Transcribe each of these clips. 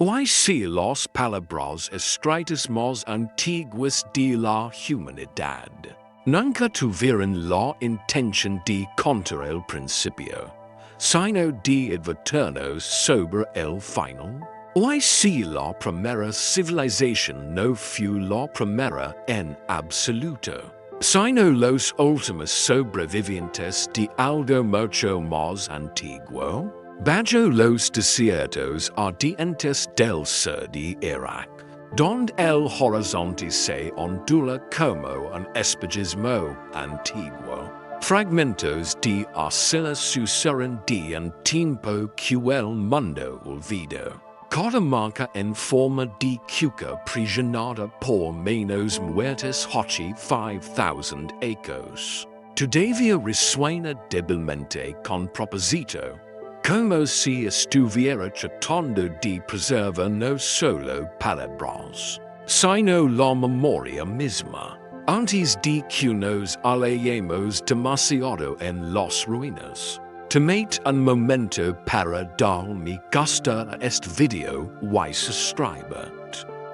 YC los palabras escritas más antiguas de la humanidad. Nunca tuvieron la intención de contar el principio, sino de advertirnos sobre el final. YC la primera civilización no fue la primera en absoluto, sino los últimos sobrevivientes de algo mucho más antiguo. Bajo los desiertos ardientes del sur de Irak, donde el horizonte se ondula como un espejismo antiguo. Fragmentos de arcilla susurran de un tiempo que el mundo olvidó. Cada marca en forma de cuca presionada por menos muertes hochi 5,000 ecos. Todavía resuena débilmente con propósito, como si estuviera tratando de preservar no solo palabras, sino la memoria misma. Antes de que nos alejemos demasiado en las ruinas. Tomate un momento para dar me gusta a este video y suscribir.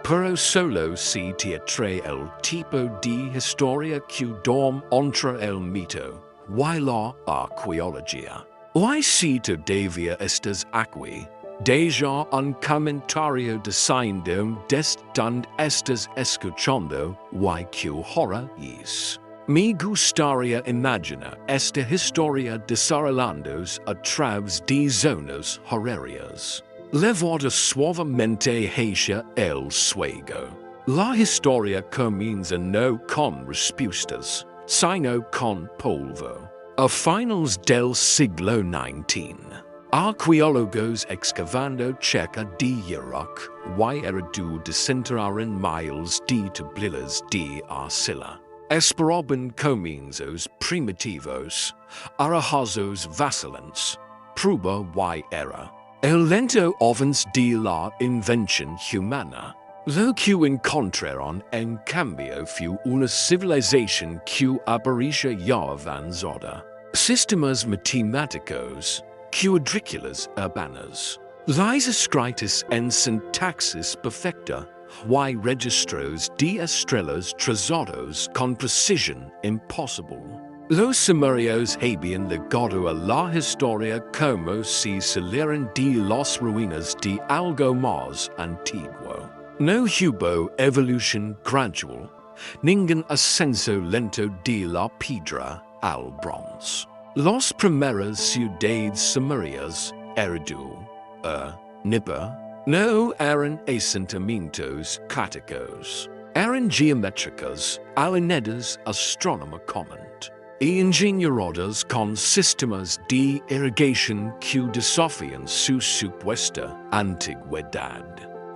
Pero solo si te atrae el tipo de historia que dorme entre el mito y la arqueología. Y si todavía estás aquí, deja un comentario diciendo desde donde estás escuchando y qué hora es. Me gustaría imaginar esta historia desarrollándose a través de zonas horarias. Levada suavemente hacia el sueño. La historia comienza no con respuestas, sino con polvo. A finales del siglo XIX, arqueólogos excavando cerca de Irak y Eridu desenterraron miles de tablelas de arcilla. Esperaban comienzos primitivos, arrojos vacilantes, prueba y error. El lento avance de la invención humana. Lo que encontraron en cambio fue una civilización que aparecía ya avanzada. Sistemas matemáticos, cuadrículas urbanas, las escritas en sintaxis perfecta, y registros de estrellas trazados con precisión imposible. Los Sumerios habían legado a la historia como si salieran de las ruinas de algo más antiguo. No hubo evolución gradual, ningún ascenso lento de la piedra al bronce. Las primeras ciudades sumerias, Eridu, Nippur, no eran asentamientos católicos. Eran geométricas, alineadas astronómicamente, y ingenioradas con sistemas de irrigación que desafían su supuesta antigüedad.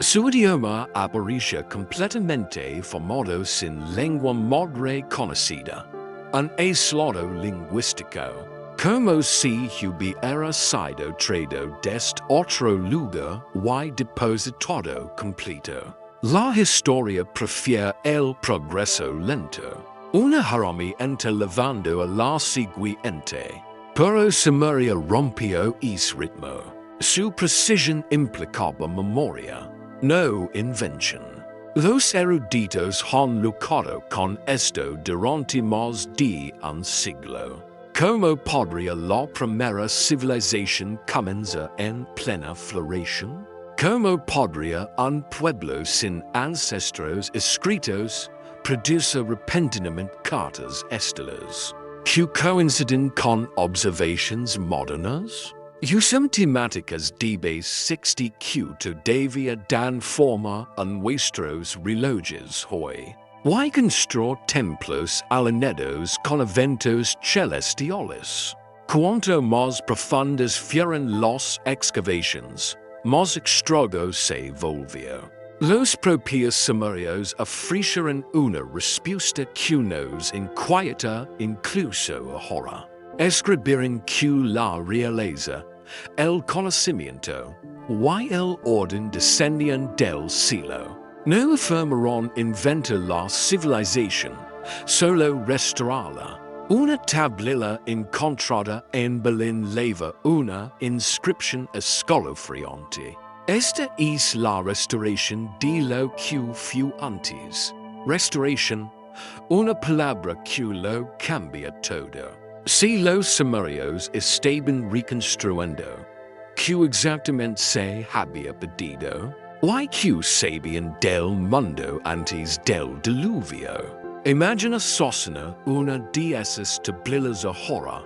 Su idioma aparecía completamente formado sin lengua madre conocida, un aislado lingüístico, como si hubiera sido traído desde otro lugar y depositado completo. La historia prefiere el progreso lento, una herramienta elevando a la siguiente, pero Sumeria rompió ese ritmo. Su precisión implicaba memoria, no invención. Los eruditos han lucrado con esto durante más de un siglo. ¿Cómo podría la primera civilización comenzar en plena floración? ¿Cómo podría un pueblo sin ancestros escritos produce repentinamente cartas estelares que coinciden con observaciones modernas? Usam temáticas de base 60 que todavía dan forma a nuestros relojes hoy. Y construir templos alineados con eventos celestiales. Cuanto más profundas fueron las excavaciones, más extraño se volvió. Los propios Sumerios ofrecieron una respuesta que nos inquieta incluso ahora. Escribieron que la realeza, el conocimiento y el orden descendían del cielo. No afirmaron inventar la civilización, solo restaurarla. Una tablilla encontrada en Berlín lleva una inscripción escalofriante. Esta es la restauración de lo que fue antes. Restauración, una palabra que lo cambia todo. Si los Sumerios estaban reconstruyendo, ¿qué exactamente se había perdido? ¿Why que sabían del mundo antes del diluvio? Imagina Sosina una de esas tablas ahora,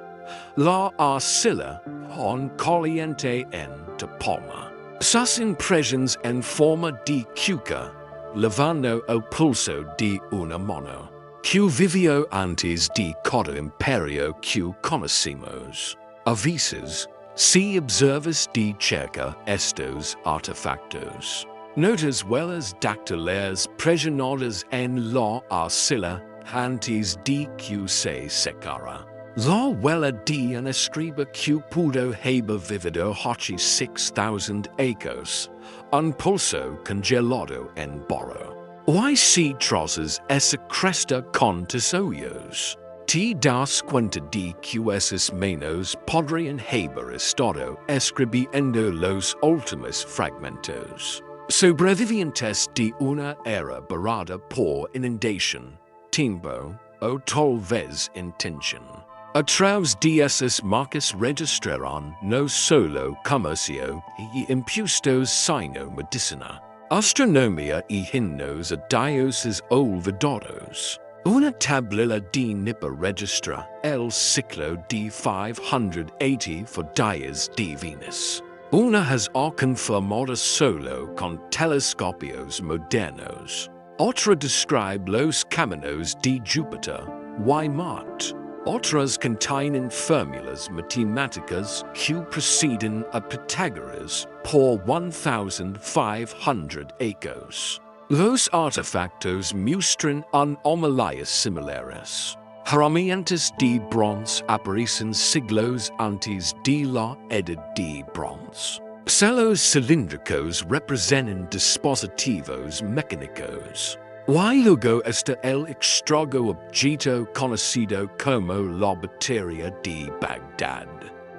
la arcilla on caliente en de palma. Sus impresiones en forma de cuca, levando el pulso de una mano, que vivió antes de cada imperio que conocimos. A veces, si observas de cerca estos artefactos, notas huellas dactilares presionadas en la arcilla antes de que se secara. La huella de un escriba que pudo haber vivido hace 6,000 años, un pulso congelado en barro. Why si trozas esa cresta con tesoros? Te das cuenta de que esas manos podrían haber estado escribiendo los últimos fragmentos, sobrevivientes de una era barrada por inundación, tiempo o tal vez intención. A través de esas marcas registraron no solo comercio y impuestos sino medicina, astronomía y himnos a dioses olvidados. Una tabla de nipa registra el ciclo de 580 for días divinos. Una has confirmada solo con telescopios modernos. Otra describe los caminos de Júpiter, y Marte. Otras contienen fórmulas matemáticas que preceden a Pitágoras por 1,500 años. Los artefactos muestran anomalías similares. Herramientas de bronce aparecen siglos antes de la edad de bronce. Celos cilíndricos representan dispositivos mecánicos. Y luego está el extraño objeto conocido como la batería de Bagdad,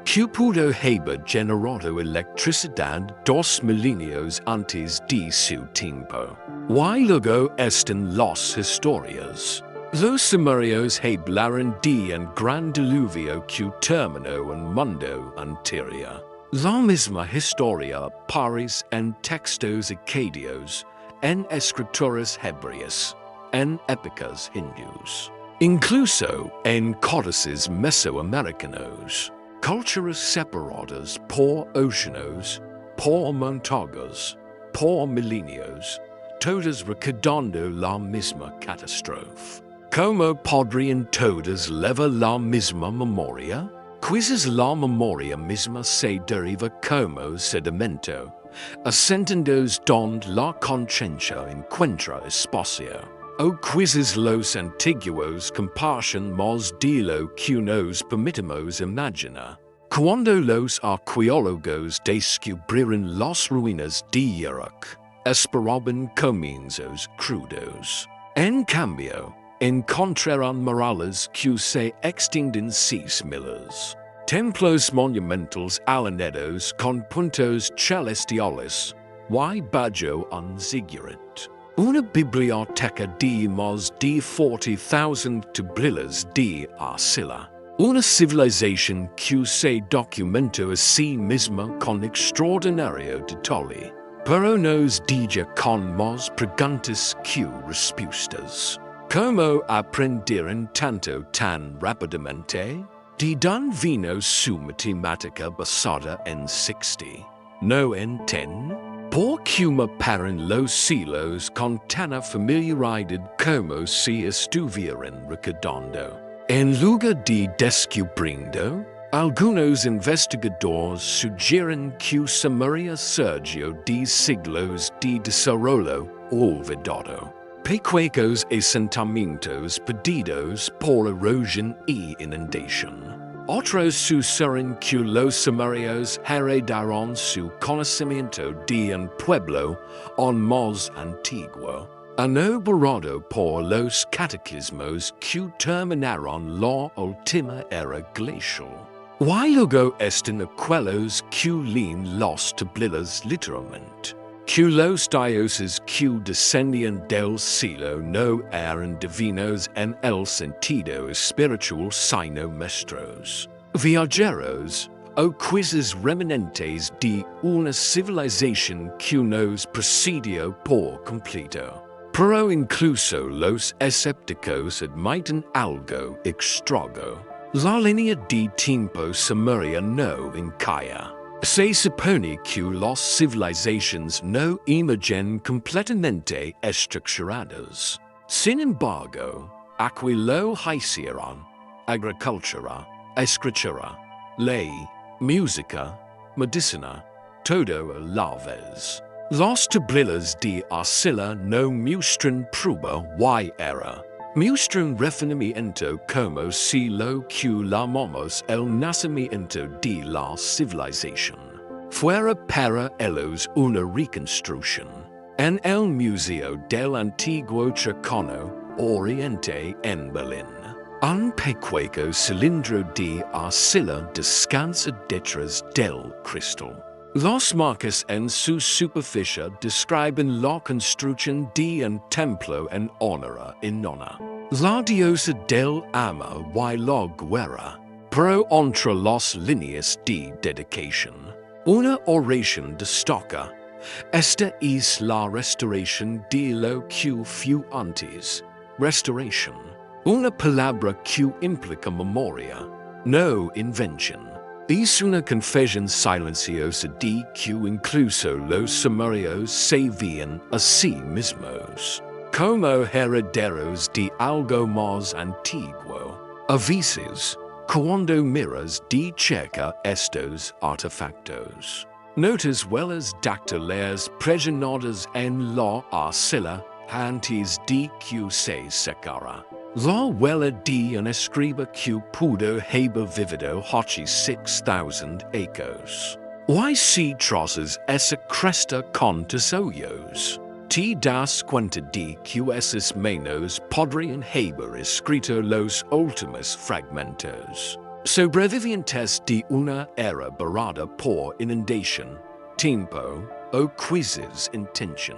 que pudo haber generado electricidad 2 milenios antes de su tiempo. Y luego están las historias. Los Sumerios hablaron de un gran diluvio que terminó un mundo anterior. La misma historia aparece en textos acadios, en escrituras hebreas, en épicas hindús, incluso en códices mesoamericanos, culturas separadas por océanos, por montañas, por milenios, todas recordando la misma catástrofe. ¿Cómo podrían todas llevar la misma memoria? Quizás la memoria misma se deriva como sedimento, asentándoos donde la conciencia encuentra espacio. O quizás los antiguos comparten más de lo que nos permitimos imaginar. Cuando los arqueólogos descubrieron las ruinas de Irak, esperaban comienzos crudos. En cambio, encontraron murallas que se extienden 6 miles. Templos monumentales alaneados con puntos celestiales, y bajo un ziggurat. Una biblioteca de más de 40,000 tablas de arcilla. Una civilización que se documentó a sí misma con extraordinario detalle, pero nos dice con más preguntas que respuestas. ¿Cómo aprendieron tanto tan rápidamente? ¿De dónde vino su matemática basada en 60, no en 10? ¿Por qué me paran los siglos con tanta familiaridad como si estuvieran recordando? En lugar de descubriendo, algunos investigadores sugieren que Samaria surgió de siglos de desarrollo olvidado. Pequeños asentamientos perdidos por erosión y inundación. Otros susurran que los Sumerios heredaron su conocimiento de un pueblo aún más antiguo, elaborado por los cataclismos que terminaron la última era glacial. Y luego estin aquellos que leen los tablilas literalmente. Que los dioses que descendían del cielo no eran divinos en el sentido espiritual sino maestros, viajeros o quizzes remanentes de una civilización que nos precedió por completo. Pero incluso los escépticos admiten algo extraño. La línea de tiempo sumeria no encalla. Se supone que las civilizaciones no emergen completamente estructuradas. Sin embargo, aquí lo hicieron: agricultura, escritura, ley, música, medicina, todo a la vez. Las tablas de arcilla no muestran prueba y era. Muestran refinamiento como si lo que llamamos el nacimiento de la civilización fuera para ellos una reconstrucción. En el Museo del Antiguo Chicano Oriente en Berlín, un pequeño cilindro de arcilla descansa detrás del cristal. Las marcas en su superficie describen la construcción de un templo en honor a Inanna, la diosa del amor y la guerra, pero entre las líneas de dedicación. Una oración destaca: esta es la restauración de lo que fue antes. Restauración, una palabra que implica memoria, no invención. Es una confesión silenciosa de que incluso los sumerios se veían a sí mismos como herederos de algo más antiguo. A veces, cuando miras de cerca estos artefactos, notas huellas dactilares presionadas en la arcilla antes de que se secara. La huella de un escriba que pudo haber vivido hace 6,000 años. Y si trazas esa cresta con tus ojos, te das cuenta de que esos manos podrían haber escrito los últimos fragmentos, sobrevivientes de una era barrada por inundación, tiempo o crisis intención.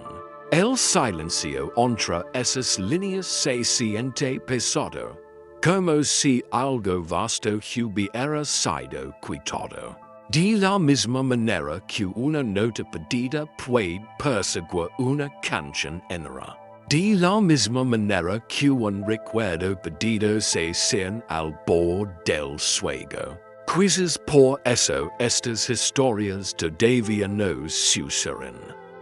El silencio entre esas líneas se siente pesado, como si algo vasto hubiera sido quitado. De la misma manera que una nota perdida puede perseguir una canción entera. De la misma manera que un recuerdo perdido se siente al borde del sueño. Quizás por eso estas historias todavía nos susurran.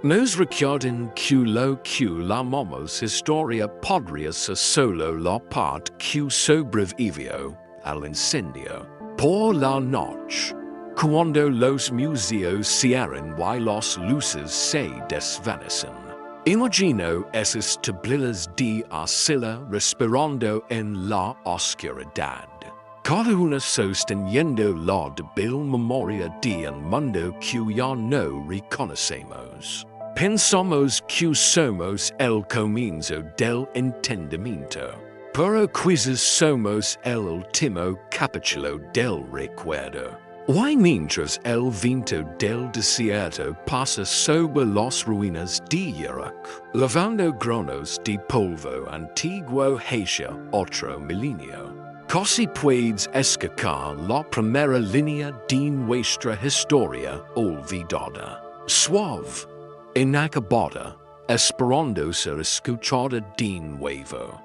Nos recuerdan que lo que llamamos historia podría ser solo la parte que sobrevivió al incendio. Por la noche, cuando los museos cierran y las luces se desvanecen. Imagino esas tablitas de arcilla respirando en la oscuridad, cada una sosteniendo la débil memoria de un mundo que ya no reconocemos. Pensamos que somos el comienzo del entendimiento, pero quizás somos el último capítulo del recuerdo. Y mientras el viento del desierto pasa sobre las ruinas de Irak, lavando granos de polvo antiguo hacia otro milenio, casi puedes escuchar la primera línea de nuestra historia olvidada, suave, inacabada, esperando ser escuchada de nuevo.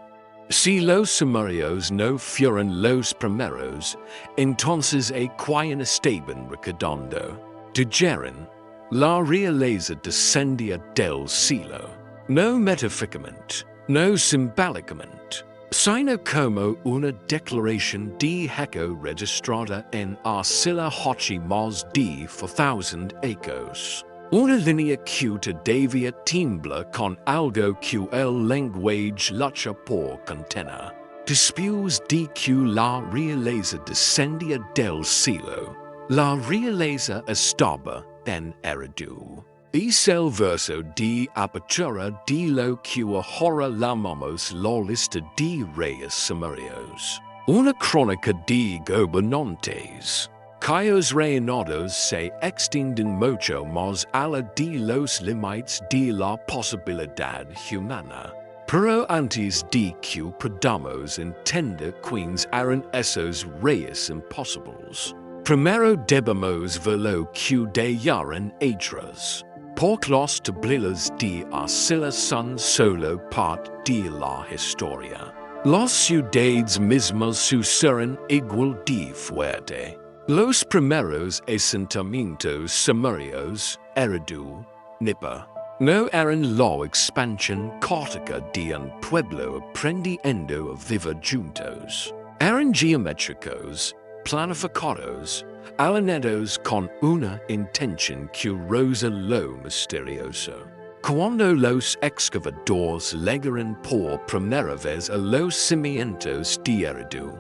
Si los sumerios no fueron los primeros, entonces a quien estaban recordando. Dijeron: la realeza descendía del cielo, no metafísicamente, no simbólicamente, sino como una declaración de hecho registrada en arcilla hace más de 4,000 años. Una línea que todavía tiembla con algo que el lenguaje lucha por contener. Después de que la realeza descendía del cielo, la realeza estaba en heredú. Es el verso de apertura de lo que ahora llamamos la lista de reyes sumerios. Una crónica de gobernantes. Cayos reinados se extienden mucho más allá de los límites de la posibilidad humana. Pero antes de que podamos entender quiénes eran esos reyes imposibles, primero debemos ver lo que dejaron atrás. Porque los tableros de arcilla son solo parte de la historia. Las ciudades mismas suceden igual de fuerte. Los primeros asentamientos sumerios, Eridu, Nipa, no eran la expansión caótica de un pueblo aprendiendo a vivir juntos. Eran geométricos, planificados, alineados con una intención que roza lo misterioso. Cuando los excavadores llegaron por primera vez a los cimientos de Eridu,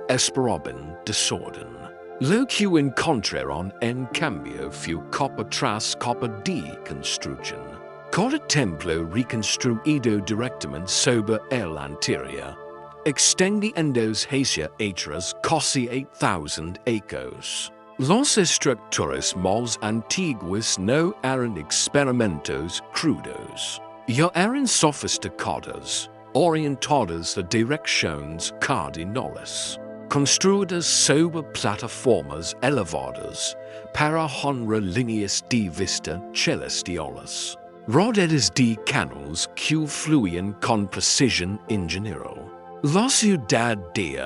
esperaban desorden. Lo que encontraron en cambio fue capa tras capa de construcción. Cada templo reconstruido directamente sobre el anterior, extendiéndose hacia atrás casi 8,000 acres. Las estructuras más antiguas no eran experimentos crudos, ya eran sofisticadas, orientadas a direcciones cardinales, construidas sobre plataformas elevadas para honrar líneas de vista celestiales, rodeadas de canales que fluían con precisión ingenieral. La ciudad de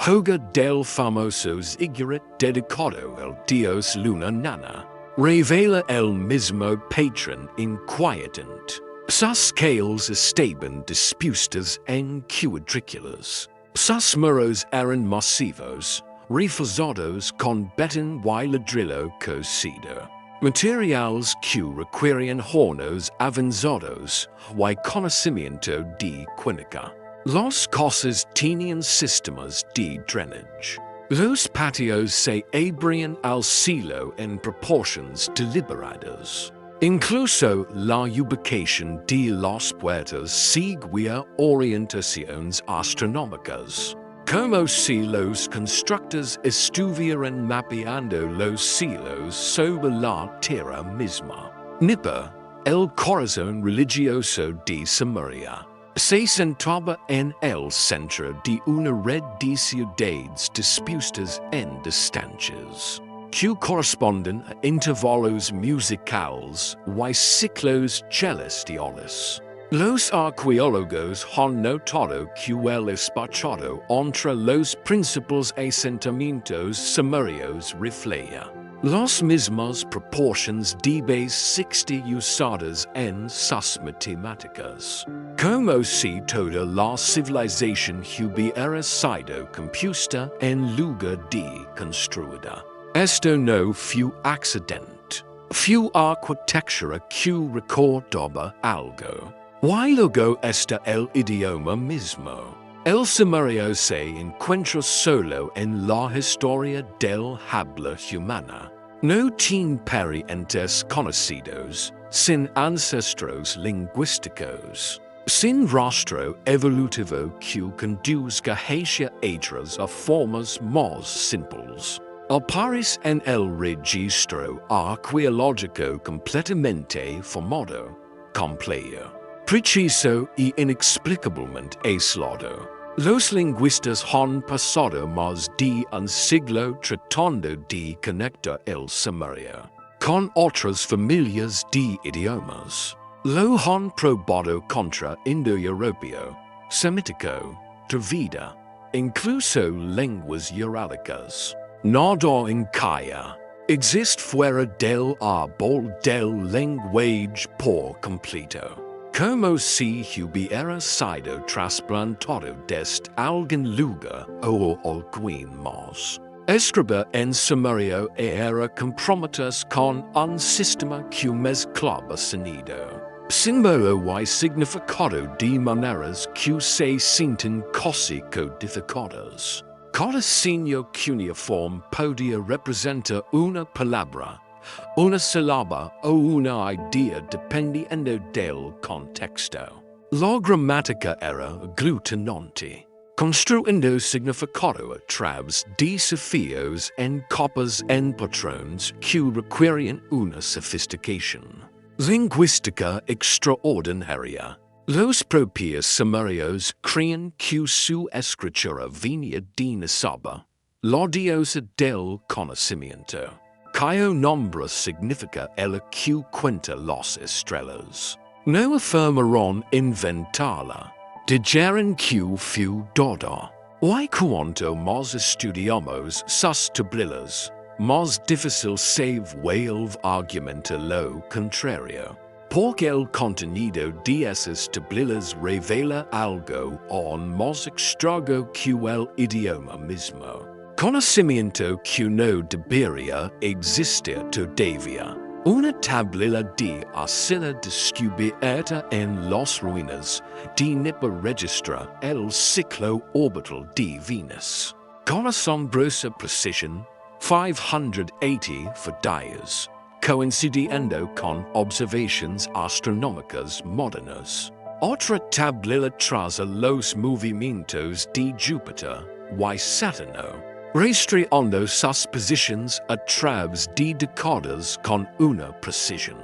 Hogar del famoso zigurat dedicado al dios Luna Nana, revela el mismo patrón inquietante. Sus scales estaban dispuestas en cuadrículas. Sus muros eran masivos, reforzados con betón y ladrillo cocido. Materiales que requieren hornos avanzados y conocimiento de química. Las casas tenían sistemas de drainage. Los patios se abrían al cielo en proporciones deliberadas. Incluso la ubicación de las puertas seguía orientaciones astronómicas, como si los constructores estuvieran mapeando los cielos sobre la tierra misma. Nipa, el corazón religioso de Sumeria, se sentaba en el centro de una red de ciudades dispuestas en distancias, que corresponden a intervalos musicales y ciclos celestiales. Los arqueólogos han notado que el espacio entre los principales asentamientos sumerios refleja las mismas proporciones de base 60 usadas en sus matemáticas. Como si toda la civilización hubiera sido compuesta en lugar de construida. Esto no fue accidente. Fue arquitectura que recordaba algo. Y luego está el idioma mismo. El sumerio se encuentra solo en la historia del habla humana. No tiene parientes conocidos, sin ancestros lingüísticos, sin rastro evolutivo que conduzca hacia otras a formas más simples. Aparece en el registro arqueológico completamente formado, complejo, preciso y inexplicablemente aislado. Los lingüistas han pasado más de un siglo tratando de conectar el sumerio con otras familias de idiomas. Lo han probado contra indoeuropeo, semítico, dravida, incluso lenguas urálicas. Nada encalla. Existe fuera del árbol del lenguaje por completo. Como si hubiera sido trasplantado desde algún lugar o algún más. Escribir en sumerio era comprometerse con un sistema que mezclaba sonido, símbolo y significado de maneras que se sienten casi codificadas. Cada signo cuneiforme podía representar una palabra, una sílaba o una idea dependiendo del contexto. La gramática era aglutinante. construendo significado a través de desafíos en copas en patrones que requieren una sofisticación lingüística extraordinaria. Los propios Sumerios creen que su escritura venía de Nasaba, la diosa del conocimiento, cuyo nombre significa el que cuenta las estrellas. No afirmaron inventarla, dijeron que fue dada. Y cuanto más estudiamos sus tablitas, más difícil se vuelve argumentar lo contrario. Porque el contenido de esas tablitas revela algo aún más extraño que el idioma mismo. Conocimiento que no debería existir todavía. Una tablilla de arcilla descubierta en las ruinas de Nipa registra el ciclo orbital de Venus. Con asombrosa precisión, 580 días, coincidiendo con observaciones astronómicas modernas. Otra tablilla traza los movimientos de Júpiter y Saturno, rastreando sus posiciones a través de décadas con una precisión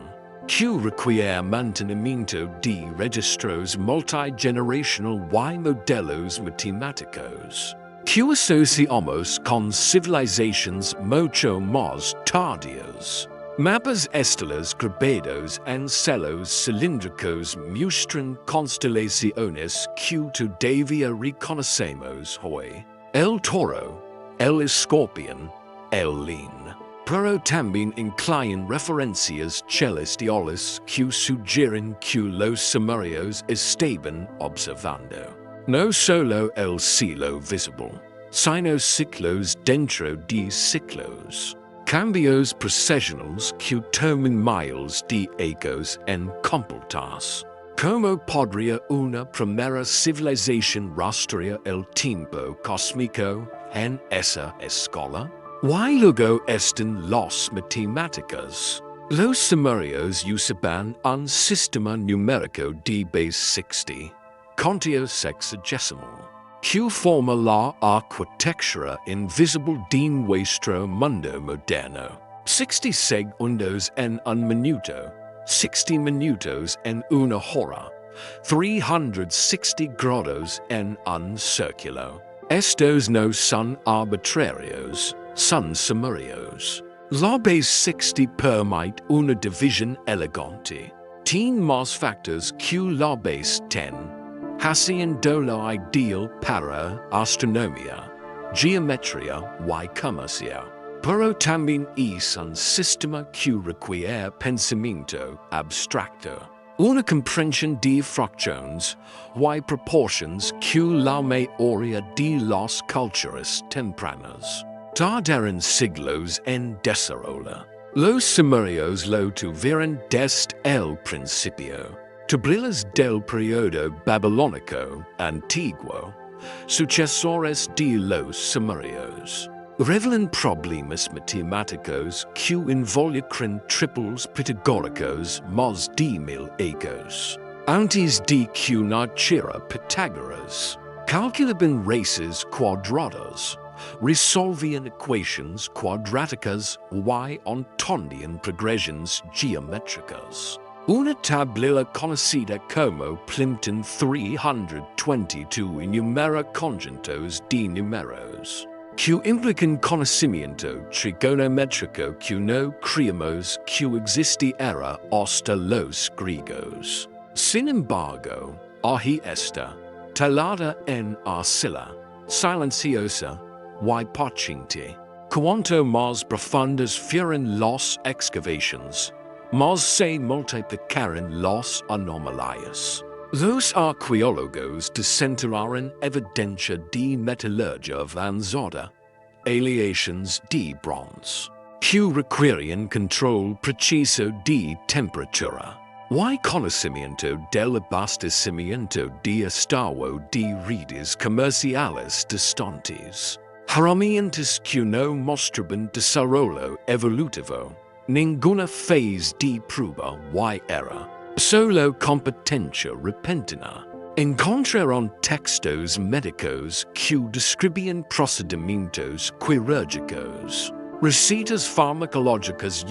que requiere mantenimiento de registros multigeneracional y modelos matemáticos que asociamos con civilizaciones mucho más tardías. Mapas estelares grabados en celos cilíndricos muestran constelaciones que todavía reconocemos hoy. El Toro, el Escorpión, el León. Pero también incluyen referencias celestiales que sugieren que los Sumerios estaban observando no solo el cielo visible, sino ciclos dentro de ciclos. Cambios procesionales que toman miles de años en completarse. ¿Cómo podría una primera civilización rastrear el tiempo cósmico en esa escala? Y luego están las matemáticas. Los Sumerios usaban un sistema numérico de base 60, conteo sexagesimal, que forma la arquitectura invisible de nuestro mundo moderno. 60 segundos en un minuto, 60 minutos en una hora, 360 grados en un círculo. Estos no son arbitrarios, son sumerios. La base 60 permite una división elegante. Tiene más factores que la base 10, haciendo la ideal para astronomía, geometría y comercio. Pero también es un sistema que requiere pensamiento abstracto, una comprensión de fracciones y proporciones que la mayoría de las culturas tempranas tardaron siglos en desarrollar. Los Sumerios lo tuvieron desde el principio. Tablillas del periodo babilónico antiguo, sucesores de los Sumerios, revelan problemas matemáticos que involucran triples pitagóricos más de 1000 años. Antes de que naciera Pitágoras, calculaban raíces cuadradas, resolvían ecuaciones cuadráticas y entendían progresiones geométricas. Una tablilla conocida como Plimpton 322 enumera conjuntos de números que implican conocimiento trigonométrico que no creemos que existiera hasta los griegos. Sin embargo, ahí está, talada en arcilla, silenciosa y paciente. Cuanto más profundas fueron las excavaciones, más se multiplicaron las anomalías. Los arqueólogos desenterraron evidencia de metalurgia avanzada, aleaciones de bronce, que requieren control preciso de temperatura, y conocimiento del abastecimiento de estado de redes comerciales distantes. Herramientas que no mostraban desarrollo evolutivo, ninguna fase de prueba y error, solo competencia repentina. Encontraron textos médicos que describían procedimientos quirúrgicos, recetas farmacológicas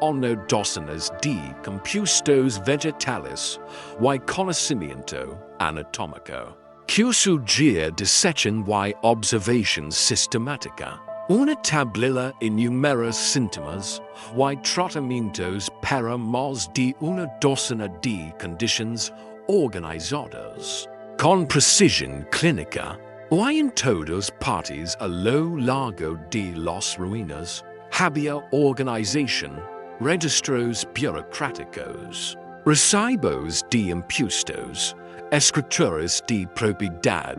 uno docenas de compuestos vegetales y conocimiento anatómico, que sugería desechen y observación sistemática. Una tablilla enumera síntomas y tratamientos para más de una docena de condiciones organizadas con precisión clínica, y en todas partes a lo largo de las ruinas había organización, registros burocráticos, recibos de impuestos, escrituras de propiedad,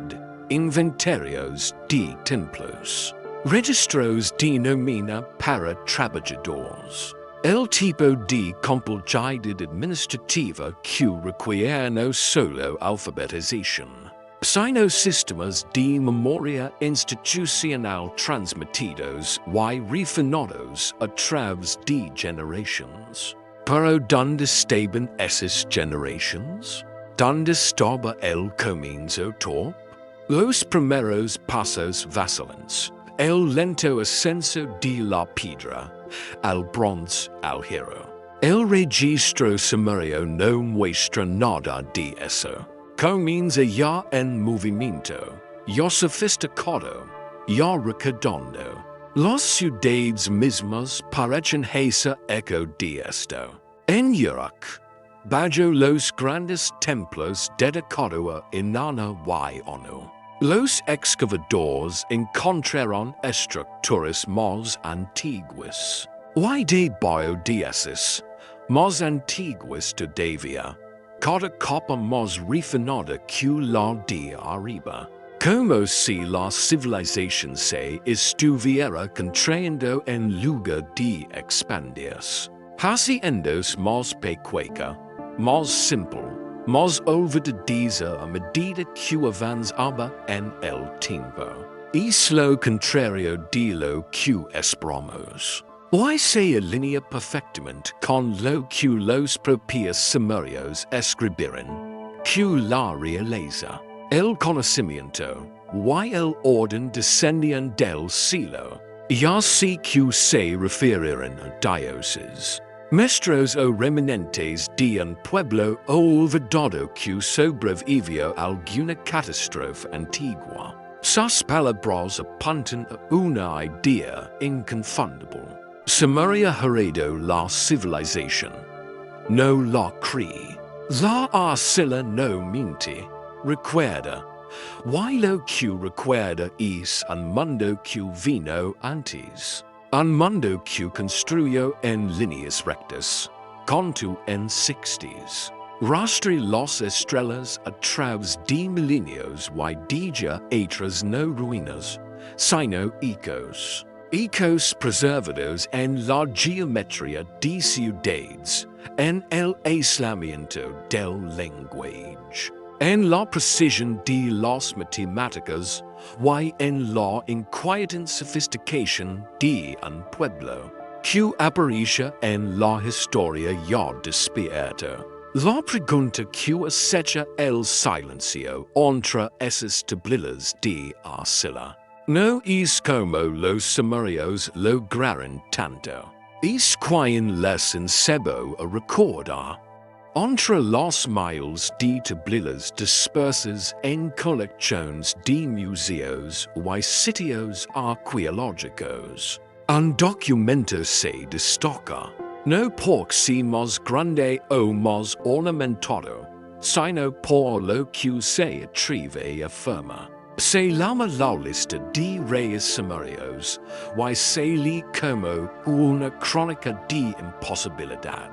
inventarios de templos, registros de nómina para trabajadores. El tipo de complejidad administrativa que requiere no solo alfabetización, sino sistemas de memoria institucional transmitidos y refinados a través de generaciones. Pero ¿dónde estaban esas generaciones? ¿Dónde estaba el comienzo top? Los primeros pasos vacilantes, el lento ascenso de la piedra, al bronce al hierro. El registro sumerio no muestra nada de eso. Comienza ya en movimiento, ya sofisticado, ya redondo. Las ciudades mismas parecen hacer eco de esto. En Irak, bajo los grandes templos dedicados a Inanna y Anu, los excavadores encontraron estructuras más antiguas. Y de biodiesas, más antiguas todavía, cada capa más refinada que la de arriba. Como si la civilización se estuviera contrayendo en lugar de expandirse, haciéndose más pequeña, más simple, más olvidadiza a medida que avanzaba en el tiempo. Es lo contrario de lo que esperamos. Y se alinea perfectamente con lo que los propios Sumerios escribieron, que la realeza, el conocimiento y el orden descendían del cielo, y así que se refieren a dioses, maestros o remanentes de un pueblo olvidado que sobrevivió a alguna catástrofe antigua. Sus palabras apuntan a una idea inconfundible. Sumeria heredó la civilización, no la cree. La arcilla no miente, recuerda. Y lo que recuerda es un mundo que vino antes. Un mundo que construyó en líneas rectas, contu en sextis. Rastre las estrellas a través de milenios y deja otras no ruinas, sino ecos. Ecos preservados en la geometría de ciudades, en el aislamiento del lenguaje, en la precisión de las matemáticas y en la inquietante sofisticación de un pueblo, que aparece en la historia ya despierta. La pregunta que acecha el silencio entre esas tablillas de arcilla no es como los Sumerios lograron tanto. Es quien les enseñó a recordar. Entre las miles de tablillas dispersas en colecciones de museos y sitios arqueológicos, un documento se destaca, no por ser más grande o más ornamentado, sino por lo que se atreve a afirmar. Se llama la lista de reyes sumerios y se lee como una crónica de imposibilidad.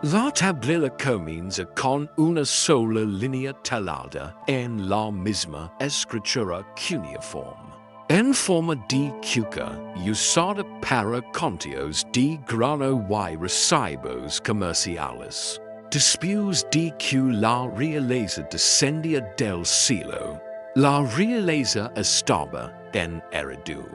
La tablilla comienza con una sola línea talada en la misma escritura cuneiforme, en forma de cuca usada para conteos de grano y recibos comerciales. Después de que la realeza descendía del cielo, la realeza estaba en heredú.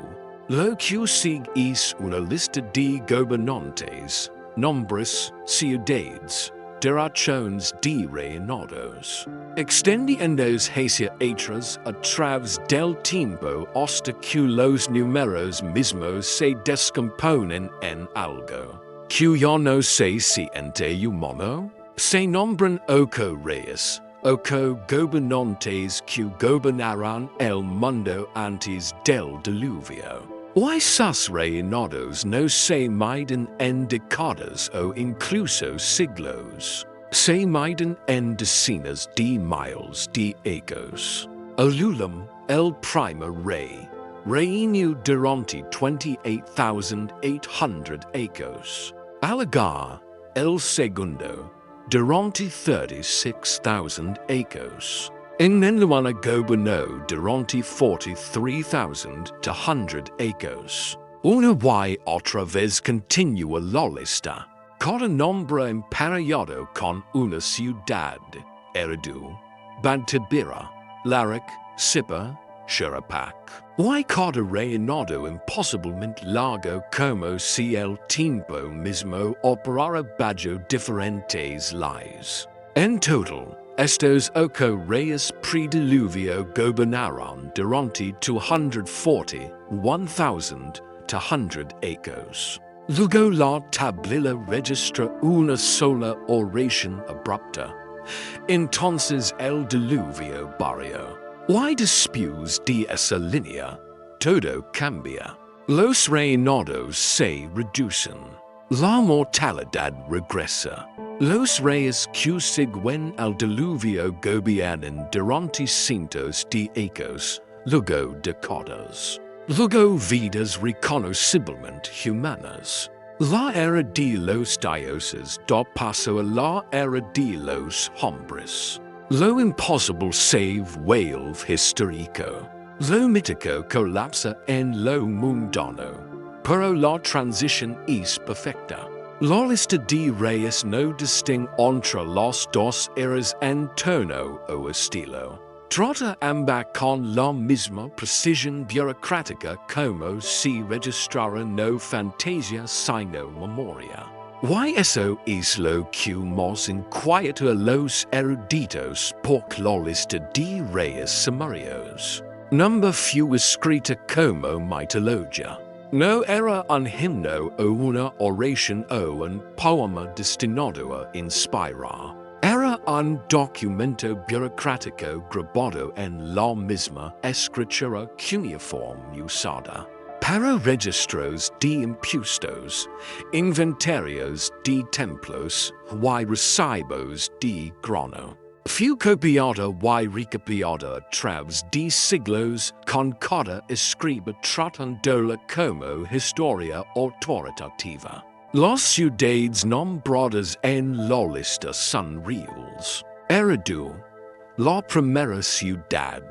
Lo que sigue es una lista de gobernantes, nombres, ciudades, duraciones de reinados. Extendiendos hacia atrás a través del tiempo hasta que los números mismos se descomponen en algo que ya no se siente humano. Se nombran ocho reyes, ocho gobernantes que gobernaran el mundo antes del diluvio. Esos reinados no se miden en décadas o incluso siglos. Se miden en decenas de miles de años. Olulam, el primer rey, reinó durante 28,800 años. Alagar, el segundo, durante 36,000 años. Enmenuana gobernó durante 43,200 años. Una y otra vez continúa la lista. Cada nombre emparellado con una ciudad. Eridu, Bantabira, Larak, Sipa, Shurapak. Y cada reinado imposiblemente largo como si el tiempo mismo operara bajo diferentes leyes. En total, estos ocho reyes prediluvio gobernaron durante 140,200 años. Luego la tablilla registra una sola oración abrupta. Entonces el diluvio barrió. Y después de esa línea, todo cambia. Los reinados se reducen. La mortalidad regresa. Los reyes que siguen al diluvio gobiernan durante cientos de años, luego décadas. Luego vidas reconociblemente humanas. La era de los dioses da paso a la era de los hombres. Lo imposible se vuelve histórico. Lo mítico colapsa en lo mundano. Pero la transición es perfecta. La lista de reyes no distingue entre las dos eras en tono o estilo. Trata ambas con la misma precisión burocrática como si registrara no fantasía sino memoria. Y eso es lo que más inquieta a los eruditos porque la lista de reyes Sumerios. Number fue escrita como mitología. No era un himno o una oración o un poema destinado a inspirar. Era un documento burocrático grabado en la misma escritura cuneiforme usada. Para registros de impuestos, inventarios de templos y recibos de grano. Fue copiada y recopiada a través de siglos con cada escriba tratándola como historia autoritativa. Las ciudades nombradas en la lista son reales. Eridu, la primera ciudad,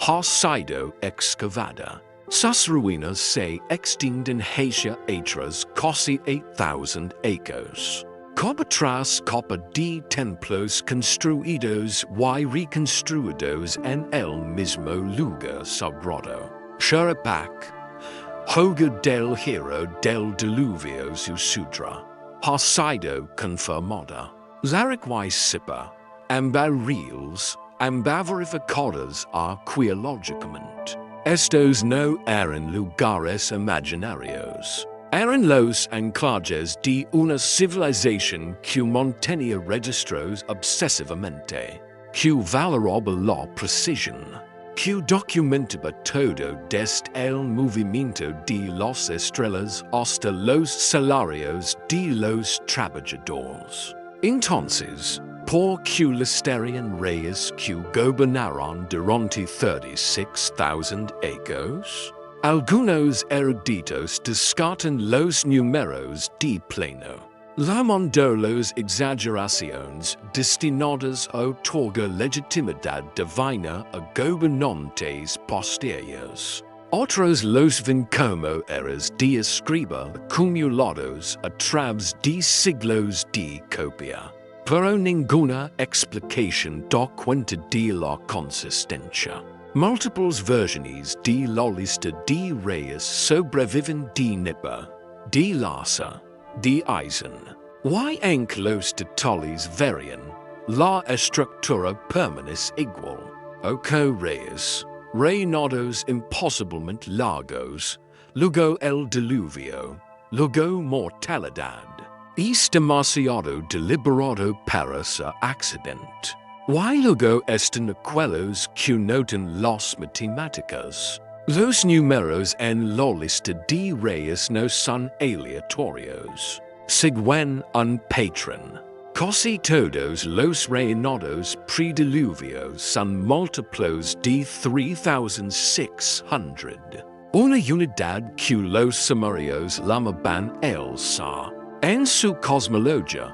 ha sido excavada. Sus ruinas se extienden hacia atrás casi 8,000 años. Copa tras copa de templos construidos y reconstruidos en el mismo lugar sagrado. Shurapak, hogar del hero del diluvio su sudra, ha sido confirmada. Larak y Sipa, ambas reales, ambas verificadas arqueológicamente. Estos no eran lugares imaginarios. Eran los anclajes de una civilización que mantenía registros obsesivamente, que valoraba la precisión, que documentaba todo desde el movimiento de las estrellas hasta los salarios de los trabajadores. Entonces, ¿por qué listerian reyes que gobernaron durante 36,000 años? Algunos eruditos descartan los números de pleno. Llamando las exageraciones destinadas a otorgar legitimidad divina a gobernantes posteriores. Otros los ven como eras de escriba acumulados a través de siglos de copia. Pero ninguna explicación da cuenta de la consistencia. Múltiples versiones de la lista de reyes sobreviven de Nipa, de Lhasa, de Eisen, Y enc los titullis varian, la estructura permanis igual, oco reis, rei nodos impossiblement largos, luego el diluvio, luego mortalidad. Es demasiado deliberado para ser accident. Y luego están aquellos que notan los matemáticos. Los números en la lista de reyes no son aleatorios. Siguen un patrón. Casi todos los reinados prediluvios son múltiplos de 3600. Una unidad que los Sumerios llamaban el Sa. En su cosmología,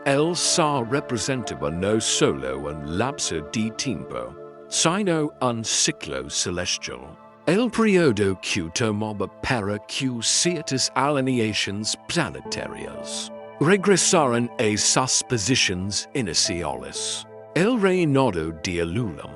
el Sa representaba no solo un lapso de tiempo, sino un ciclo celestial. El periodo que tomaba para que ciertas alineaciones planetarias regresaran a sus posiciones iniciales. El reinado de Elulam,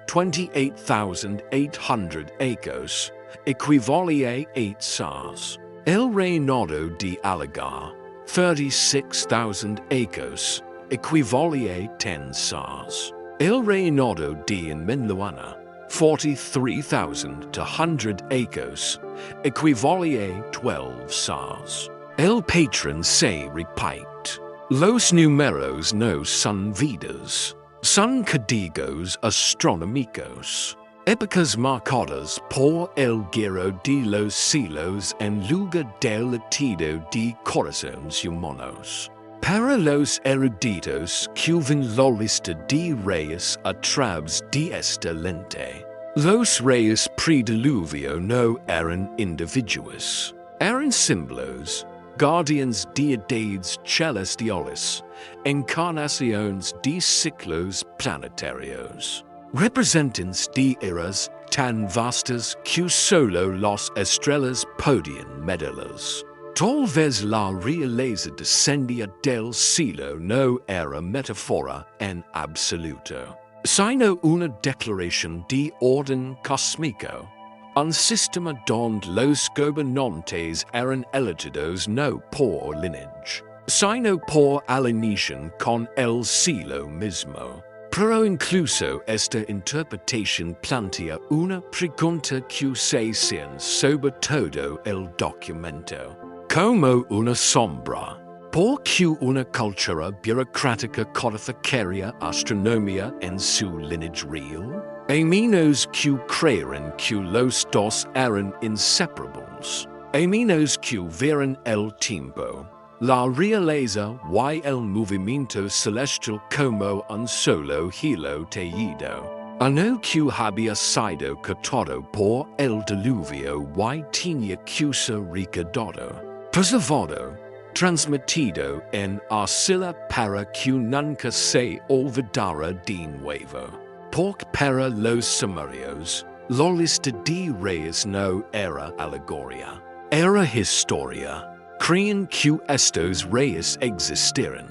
28,800 acres, equivale a 8 sas. El reinado de Alagar, 36,000 acres, equivale a 10 sas. El reinado de Enmenluana, 43,200 acres, equivale a 12 sas. El patrón se repite. Los números no son vidas, son códigos astronómicos. Épocas marcadas por el giro de los siglos en lugar del latido de corazones humanos. Para los eruditos que ven la lista de reyes a través de esta lente, los reyes prediluvio no eran individuos, eran símbolos, guardians de deidades celestiales, encarnaciones de ciclos planetarios. Representantes de eras tan vastas que solo las estrellas podían medirlas. Tal vez la realeza descendía del cielo no era metáfora en absoluto, sino una declaración de orden cósmico, un sistema donde los gobernantes eran elegidos no por lineage, sino por alineación con el cielo mismo. Pero incluso esta interpretación plantea una pregunta que se cierne sobre todo el documento. Como una sombra, ¿por qué una cultura burocrática codificaría astronomía en su lineage real? A menos que creyeran que los dos eran inseparables, a menos que vieran el tiempo, la realeza y el movimiento celestial como un solo hilo tejido, a no que había sido cortado por el diluvio y tenía que ser recordado, preservado, transmitido en arcilla para que nunca se olvidara de nuevo. Porque para los Sumerios, la lista de reyes no era alegoría, era historia. Creían que estos reyes existieran.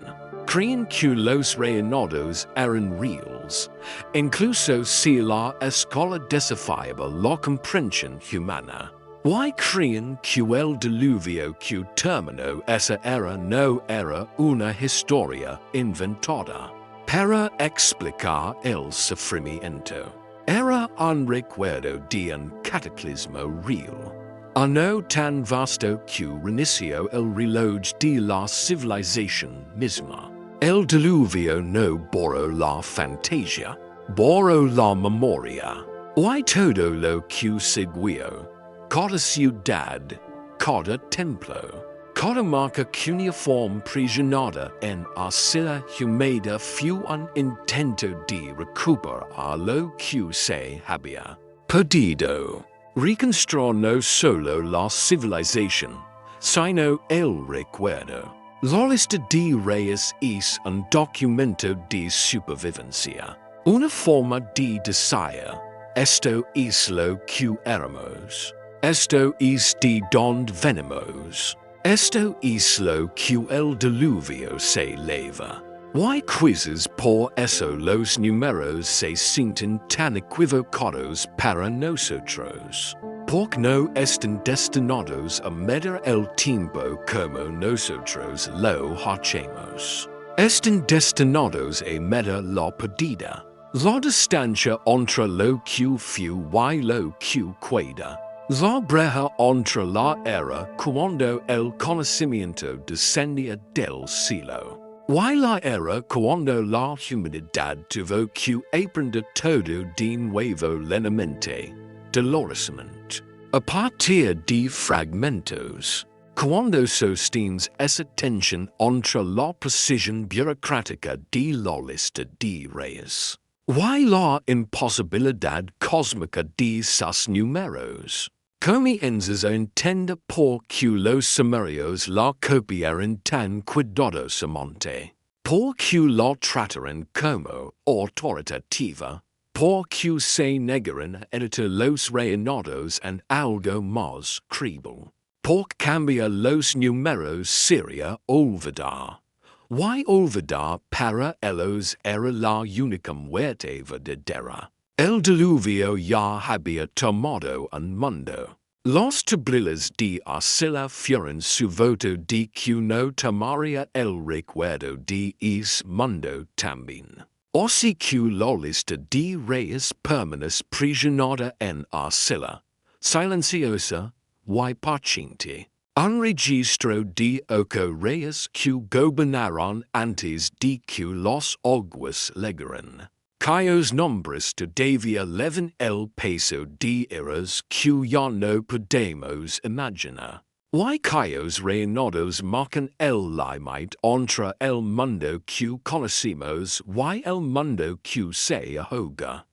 Creían que los reinados eran reales. Incluso si la escuela desafiaba la comprensión humana. ¿Y creían que el diluvio que terminó esa era no era una historia inventada para explicar el sufrimiento? Era un recuerdo de un cataclismo real. A no tan vasto que reinició el reloj de la civilización misma. El diluvio no borró la fantasía, borró la memoria. Y todo lo que siguió, cada ciudad, cada templo, cada marca cuneiforme presionada en arcilla húmeda fue un intento de recuperar lo que se había perdido. Reconstruir no solo la civilización, sino el recuerdo. La lista de reyes es un documento de supervivencia, una forma de decir, esto es lo que éramos, esto es de donde venimos, esto es lo que el diluvio se leva. ¿Y quizzes por eso los números se sienten tan equivocados para nosotros? Porque no están destinados a medir el tiempo como nosotros lo hacemos. Están destinados a medir la pedida, la distancia entre lo que fue y lo que queda, la brecha entre la era cuando el conocimiento descendía del cielo, y la era cuando la humanidad tuvo que aprender todo de nuevo lentamente, dolorosamente, a partir de fragmentos. Cuando sostienes esa tensión entre la precisión burocrática de la lista de reyes y la imposibilidad cósmica de sus números, comienzas a entender por qué los Sumerios la copiaron tan cuidadosamente, por qué la trataron como autoritativa, por qué se negaron a editar los reinados en algo más creíble. Porque cambia los números sería olvidar. Y olvidar para ellos era la única muerte verdadera. El diluvio ya había tomado un mundo. Los tableros de arcilla fueron su voto de que no tomaría el recuerdo de ese mundo también. Así que la lista de reyes permanece prisionada en arcilla, silenciosa, y paciente. Un registro de ocurrió que gobernaron antes de que los aguas llegaran, cuyos nombres todavía elevan el peso de eras que ya no podemos imaginar, y cuyos reinados marcan el límite entre el mundo que conocemos y el mundo que se ahoga.